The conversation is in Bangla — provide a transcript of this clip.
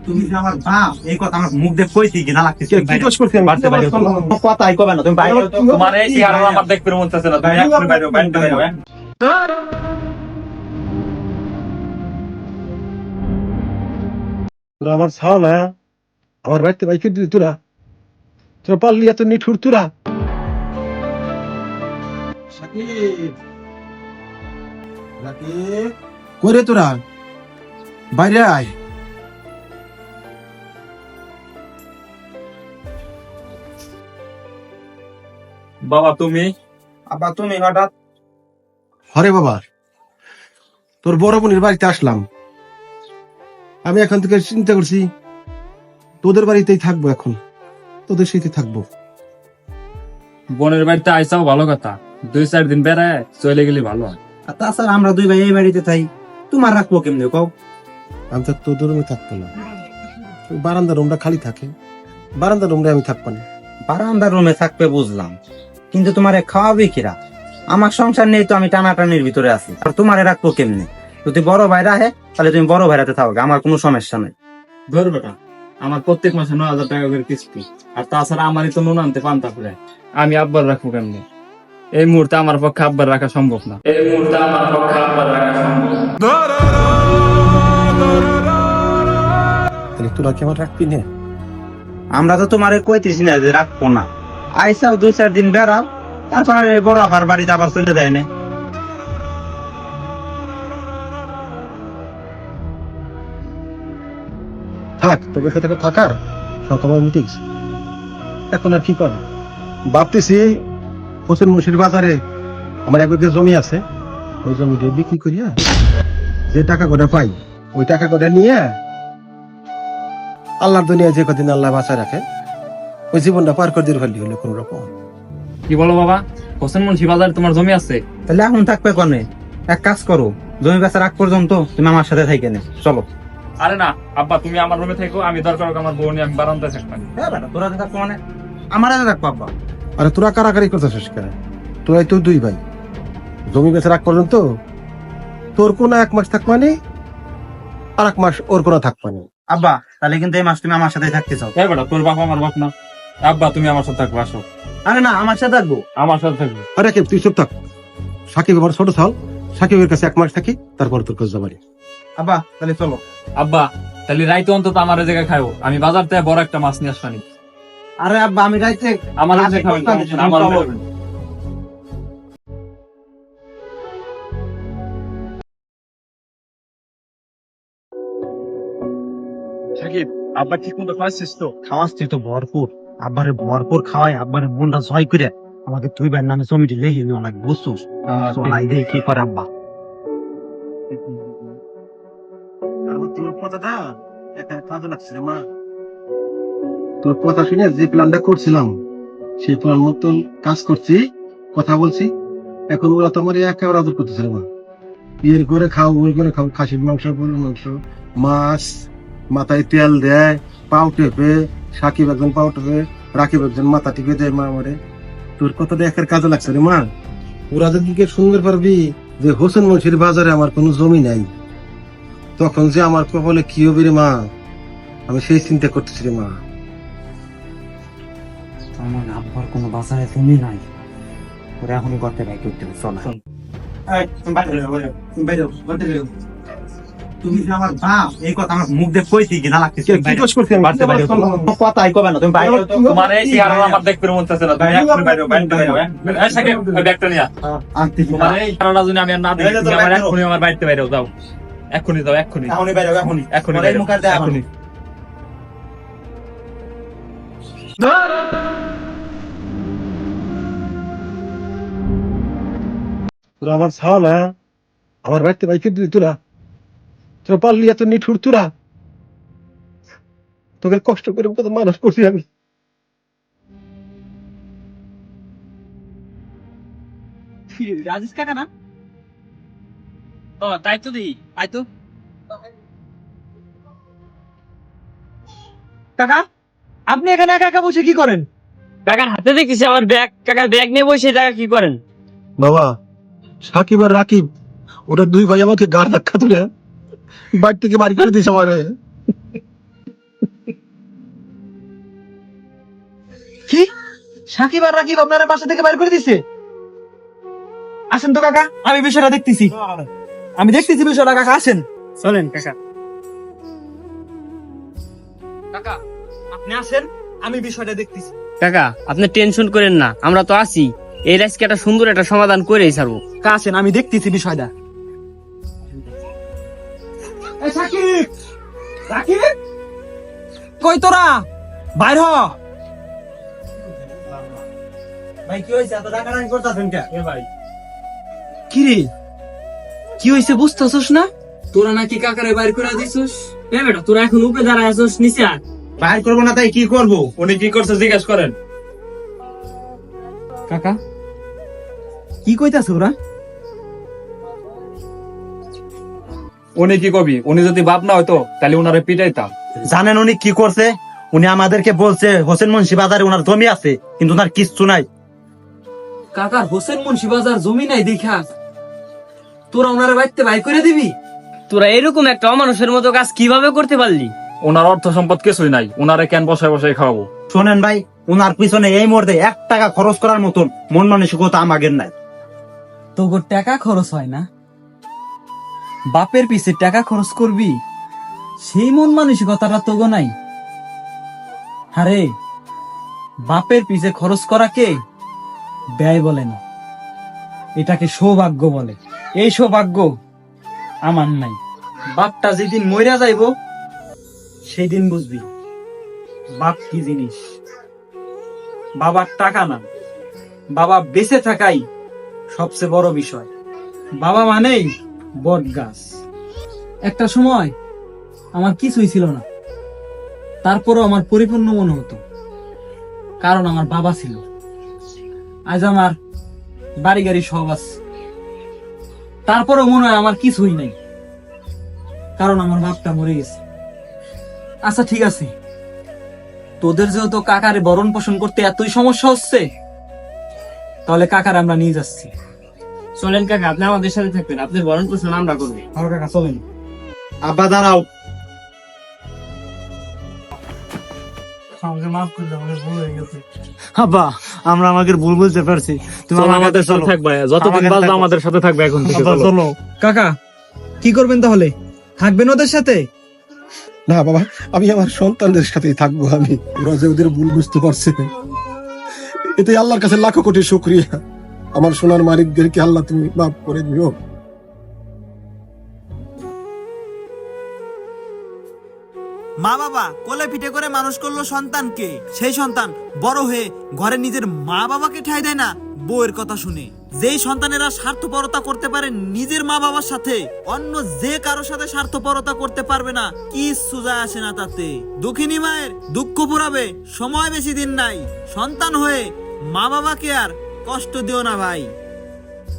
তুমি যে আমার বাপ এই কথা আমার মুখ দিয়ে কইছি কি না লাগতেছে কি দোষ করছি আমি? বাড়তে বাইরে কথাই কবে না তুমি বাইরে তোমার এই চেহারা আমার দেখতে মন চাচ্ছে না, তুমি এক্ষুনি বাইরে বাইরে বাইরে হ্যাঁ? তোরা আমার ছাও না, আমার বাড়িতে বাইকে দিলি তোরা, তোরা পারলি এত নিঠুর তোরা। করে তোরা বাইরে আয়। বাবা তুমি আব্বা তুমি হঠাৎ হরে বাবা, তোর বড় বোনের বাড়িতে আসলাম। আমি এখন থেকে চিন্তা করছি তোদের বাড়িতেই থাকবো, এখন তোদের সাথে থাকবো। বোনের বাড়িতে আইসাও ভালো কথা, 2-4 দিন বেড়ায় চলে গেলে ভালো হয়। আর তাছাড়া আমরা দুই ভাই এই বাড়িতে থাই, তোমার রাখবো কেমনে কও? আমি তো তোদের রুমে থাকতো না, বারান্দার রুমটা খালি থাকে, বারান্দার রুমটা আমি থাকবো না। বারান্দার রুমে থাকবে বুঝলাম, কিন্তু তোমারে খাওয়াবে কিরা? আমার সংসার নেই তো, আমি টানাটানির ভিতরে আছি, আর তোমারে রাখবো কেমনে? যদি বড় ভাই রাহে তাহলে তুমি বড় ভাইরাতে থাকো, আমার কোনো সমস্যা নেই। ধর বেটা, আমার প্রত্যেক মাসে 9,000 টাকা করে কিস্তি, আর তাছাড়া আমারই তো নুন আনতে পান্তা ফুরে, আমি আব্বার রাখবো কেমনে? এই মুহূর্তে আমার পক্ষে আব্বার রাখা সম্ভব না, এই মুহূর্তে আমার পক্ষে আব্বার রাখা সম্ভব না। তাহলে তোরা কি আমার রাখবি না? আমরা তো তোমারে কইতেছি না যে রাখবো না, আইসাও 2-4 দিন বেড়াও, তারপরে বড় আপার বাড়িতে আবার চলে যায় না। থাক, তোদের সাথে থাকার সব আমার মিটিংস, এখন আর কি কর? ভাবতেছি হোসেন মুন্সির বাজারে আমার এক বিঘা জমি আছে, ওই জমিটা বিক্রি করিয়া যে টাকা কটা পাই, ওই টাকা কটা নিয়ে আল্লাহর দুনিয়া যে কদিন আল্লাহ বাঁচায় রাখে ওই জীবনটা পার করে দিয়ে ফেললি হলো কোন রকম। কি বলো বাবা, হোসেন মুন্সি বাজারে তোমার জমি আছে? তাহলে এখন থাকবে কনে? এক কাজ করো, জমি বেচা রাখ পর্যন্ত তুমি আমার সাথে থাইকে নে, চলো। আরে না আব্বা, তুমি আমার রুমে থেকো, আমি দরকার হোক আমার বউ নিয়ে আমি বারান্দায় থাকতাম। হ্যাঁ বেটা, তোরা যে থাকবো মানে আমার হাতে থাকবো আব্বা। আরে তোরা কারাকারি করতেছিস কেন? তোরাই তো দুই ভাই, জমি বেচা রাখ পর্যন্ত তোর কোন 1 মাস থাকবানি, আর 1 মাস ওর কোন থাকবানি। আব্বা তাহলে কিন্তু এই মাস তুমি আমার সাথে থাকতে চাও? হ্যাঁ বেটা, তোর বাপ আমার বাপ না? আব্বা তুমি আমার সাথে থাকবো, আসো আরে না, আমার সাথে থাকবো। আমার সাথে থাকবো। আরে কে তুই চুপ থাক। সাকিব আমার ছোট ছাল, সাকিবের কাছে 1 মাস থাকি, তারপর তোর কাছে যাবানি। আব্বা তাহলে চলো। আব্বা তাহলে রাইতে অন্তত আমার এই জায়গায় খাও, আমি বাজার থেকে বড় একটা মাছ নিয়ে আসবানি। আরে আব্বা আমি রাইতে আমার এই জায়গায় খাবেন, সমস্যা নেই, আমার রুমে খাবেন। সাকিব, আব্বা ঠিক মতো খাওয়াচ্ছিস তো? খাওয়াচ্ছি তো ভরপুর, আব্বারে ভরপুর খাওয়াই, আব্বারে মনটা জয় করে আমাকে তুই ভাইয়ের নামে জমিটি লেখি অনেক বুঝছিস। চলাই দেই কি করে আব্বা। তোর কথাটা একটা কাজে লাগছে রে মা। তোর কথা শুনে যে প্ল্যানটা করছিলাম সেই প্ল্যান মতন কাজ করছি, কথা বলছি। এখন ওরা তো আমার একেবারে আদর করতেছে রে মা। এর করে খাও, ওই করে খাও, খাসির মাংস, গরুর মাংস, মাছ, মাথায় তেল দেয়, পাও টেপে, সাকিব একজন পাও টেপে, রাকিব একজন মাথা টিপে দেয় মা আমারে। তোর কথাটা একের কাজে লাগছে রে মা। ওরা যদি শুনতে পারবি যে হোসেন মুন্সির বাজারে আমার কোনো জমি নাই, তখন যে আমার কপালে কি হবে রে মা, আমি সেই চিন্তা করতেছি রে মা। আমার আব্বার কোনো বাজারে জমি নাই, ওরা এখনই করতে ভাই করতে চল। তুমি যে আমার বাপ এই কথা আমার মুখ দিয়ে কইছি কি না লাগতেছে? কি দোষ করছি আমি? বাড়তে বাইরে কথাই কবে না তুমি বাইরে তোমার এই চেহারা আমার দেখতে মন চাচ্ছে না, তুমি এক্ষুনি বাইরে বাইরে হ্যাঁ? এই সাকিব, ওই ব্যাগটা নিয়ে আয়। আনতেছি তোমার এই চেহারাটা যদি আমি আর না দেখি, তুমি আমার এক্ষুনি আমার বাড়িতে বাইরে যাও, এক্ষুনি যাও, এক্ষুনি এখনই বাইরে এখনই এক্ষুনি এই মুখ আর দেখ এক্ষুনি। তোরা আমার ছাও না, আমার বাড়িতে বাইকে দিলি তোরা, তোরা পারলি এত নিঠুর তোরা। তোকে কষ্ট করে কত মানুষ করছি আমি। রাজেশ কাকা না? ও তাই তো দি, আই তো কাকা, আপনি এখানে একা একা বসে কি করেন? কাকার হাতে দেখতেছি আমার ব্যাগ, কাকার ব্যাগ নিয়ে বসে টাকা কি করেন? বাবা, সাকিব আর রাকিব ওরা দুই ভাই আমাকে গাড় ধাক্কা তুলে বাড়ি থেকে বাড়ি করে দিয়েছে আমার। কি সাকিব আর রাকিব আপনার বাসা থেকে বাইর করে দিছে? আসেন তো কাকা, আমি বিষয়টা দেখতেছি। বিষয়টা কাকা, আসেন। চলেন কাকা। কাকা আপনি আসেন, আমি বিষয়টা দেখতেছি। কাকা আপনি টেনশন করেন না, আমরা তো আছি। এই আজকে একটা সুন্দর একটা সমাধান করেই ছাড়বো। কাকা আসেন, আমি দেখতেছি বিষয়টা। এই সাকিব, রাকিব, কই তোরা? বাইর হ। ভাই কি হয়েছে, এত টাকাটানি করতেছেন কে? ভাই কি রে, কি হয়েছে বুঝতেছস না? তোরা নাকি কাকারে বাইর করে দিছিস? এ বেটা তোরা এখন উপরে দাঁড়ায় আছিস, নিচে আয়। বাইর করবো না তাই কি করবো? উনি কি করছে জিজ্ঞেস করেন। কাকা কি কইতাছ ওরা? উনি কি কবি, উনি যদি বাপ না হয়তো তাহলে উনারে পিটাইতাম। জানেন উনি কি করছে? উনি আমাদেরকে বলছে হোসেন মুন্সি বাজারে ওনার জমি আছে, কিন্তু ওনার কিচ্ছু নাই। কাকার হোসেন মুন্সি বাজার জমি নাই দেখা তোরা ওনারে বাইতে বাই করে দিবি? তোরা এরকম একটা অমানুষের মতো কাজ কিভাবে করতে পারলি? ওনার অর্থ সম্পদ কিছুই নাই, উনারে কেন বসায় বসায় খাওয়াবো? শোনেন ভাই, ওনার পিছনে এই মুহূর্তে 1 টাকা খরচ করার মতন মন মানসিকতা আমাদের নাই। তোর টাকা খরচ হয় না, বাপের পিছে টাকা খরচ করবি সেই মন মানসিকতাটা তোগো নাই। আরে বাপের পিছে খরচ করাকে ব্যয় বলে না, এটাকে সৌভাগ্য বলে। এই সৌভাগ্য আমার নাই। বাপটা যেদিন মইরা যাইব সেই দিন বুঝবি বাপ কি জিনিস। বাবার টাকা না, বাবা বেঁচে থাকাই সবচেয়ে বড় বিষয়। বাবা মানেই বট গাছ। একটা সময় আমার কিছুই ছিল না, তারপরও আমার পরিপূর্ণ মনে হতো, কারণ আমার বাবা ছিল। আজ আমার বাড়ি গাড়ি সব আছে, তারপরও মনে হয় আমার কিছুই নাই, কারণ আমার বাপটা মরে গেছে। আচ্ছা ঠিক আছে, তোদের যেহেতু কাকারে বরণ পোষণ করতে এতই সমস্যা হচ্ছে, তাহলে কাকার আমরা নিয়ে যাচ্ছি। চলেন কাকা, আপনি আমাদের সাথে থাকবেন, আপনার ভরণ পোষণ আমরা করবো। আমার কাকা চলেন। আব্বা দাঁড়াও। আমাকে মাফ করে দাও, আমার ভুল হয়ে গেছে। আব্বা আমরা আমাদের ভুল বুঝতে পারছি, তুমি চলো, আমাদের সাথে চলো। থাকবে, যতদিন আমাদের বাঁচবে থাকো। আমাদের সাথে থাকবে এখন থেকে। আব্বা, চলো। চলো। কাকা কি করবেন তাহলে? থাকবেন ওদের সাথে? না বাবা, আমি আমার সন্তানদের সাথেই থাকবো। আমি ওরা যে ওদের ভুল বুঝতে পারছে, এতে আল্লাহর কাছে লাখো কোটি শুকরিয়া। আমার সোনার মালিকদেরকে আল্লাহ তুমি মাফ করে দিও। মা বাবা কোলে পিঠে করে মানুষ করলো সন্তানকে, সেই সন্তান বড় হয়ে ঘরে নিজের মা বাবাকে ঠাঁই দেয় না বউয়ের কথা শুনে। যেই সন্তানেরা স্বার্থপরতা করতে পারে নিজের মা বাবার সাথে, অন্য যে কারো সাথে স্বার্থপরতা করতে পারবে না, কিচ্ছু যায় আসে না তাতে। দুঃখিনী মায়ের দুঃখ পুরাবে সময় বেশি দিন নাই। সন্তান হয়ে মা বাবাকে আর কষ্ট দিও না ভাই।